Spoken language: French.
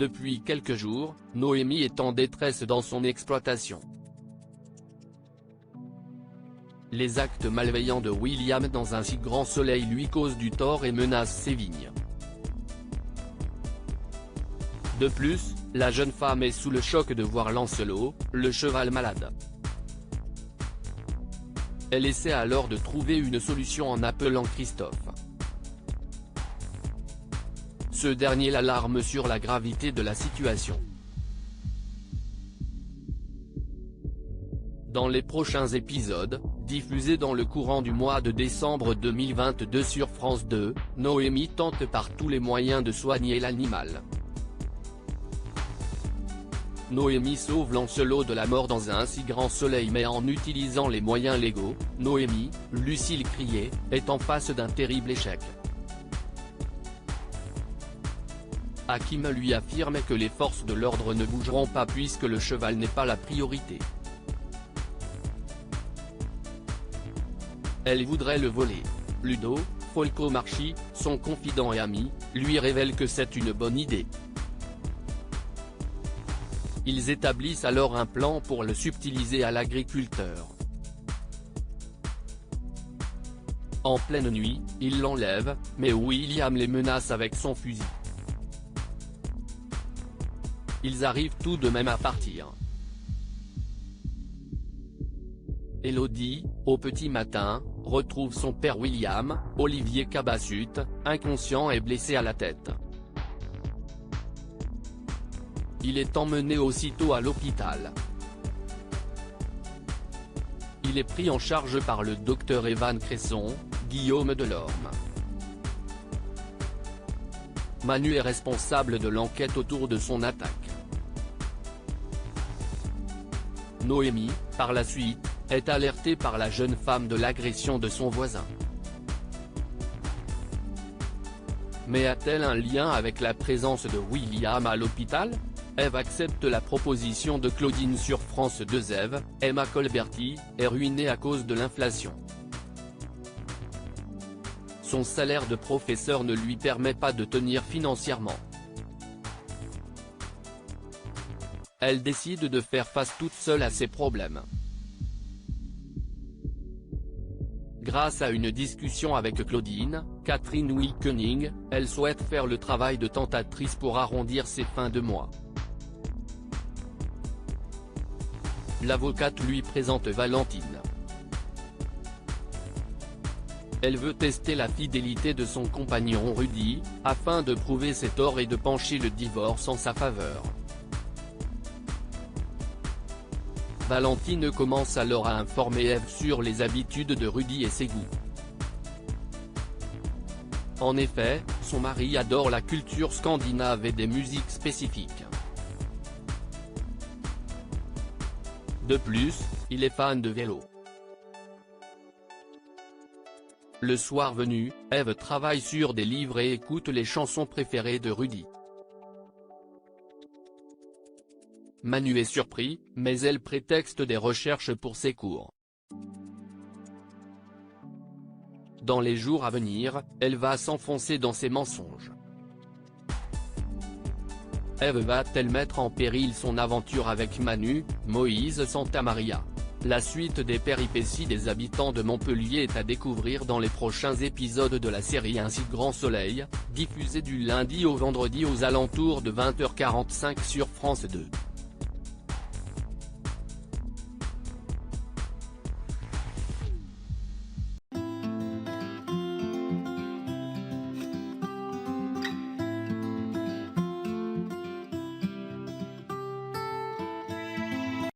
Depuis quelques jours, Noémie est en détresse dans son exploitation. Les actes malveillants de William dans un si grand soleil lui causent du tort et menacent ses vignes. De plus, la jeune femme est sous le choc de voir Lancelot, le cheval malade. Elle essaie alors de trouver une solution en appelant Christophe. Ce dernier l'alarme sur la gravité de la situation. Dans les prochains épisodes, diffusés dans le courant du mois de décembre 2022 sur France 2, Noémie tente par tous les moyens de soigner l'animal. Noémie sauve Lancelot de la mort dans un si grand soleil mais en utilisant les moyens légaux. Noémie, Lucille Crié, est en face d'un terrible échec. Hakim lui affirme que les forces de l'ordre ne bougeront pas puisque le cheval n'est pas la priorité. Elle voudrait le voler. Ludo, Folco Marchi, son confident et ami, lui révèle que c'est une bonne idée. Ils établissent alors un plan pour le subtiliser à l'agriculteur. En pleine nuit, ils l'enlèvent, mais William les menace avec son fusil. Ils arrivent tout de même à partir. Élodie, au petit matin, retrouve son père William, Olivier Cabassut, inconscient et blessé à la tête. Il est emmené aussitôt à l'hôpital. Il est pris en charge par le docteur Evan Cresson, Guillaume Delorme. Manu est responsable de l'enquête autour de son attaque. Noémie, par la suite, est alertée par la jeune femme de l'agression de son voisin. Mais a-t-elle un lien avec la présence de William à l'hôpital? Ève accepte la proposition de Claudine sur France 2. Ève, Emma Colberti, est ruinée à cause de l'inflation. Son salaire de professeur ne lui permet pas de tenir financièrement. Elle décide de faire face toute seule à ses problèmes. Grâce à une discussion avec Claudine, Catherine Wilkening, elle souhaite faire le travail de tentatrice pour arrondir ses fins de mois. L'avocate lui présente Valentine. Elle veut tester la fidélité de son compagnon Rudy, afin de prouver ses torts et de pencher le divorce en sa faveur. Valentine commence alors à informer Ève sur les habitudes de Rudy et ses goûts. En effet, son mari adore la culture scandinave et des musiques spécifiques. De plus, il est fan de vélo. Le soir venu, Ève travaille sur des livres et écoute les chansons préférées de Rudy. Manu est surpris, mais elle prétexte des recherches pour ses cours. Dans les jours à venir, elle va s'enfoncer dans ses mensonges. Ève va-t-elle mettre en péril son aventure avec Manu, Moïse Santamaria? La suite des péripéties des habitants de Montpellier est à découvrir dans les prochains épisodes de la série Un si grand soleil, diffusée du lundi au vendredi aux alentours de 20h45 sur France 2.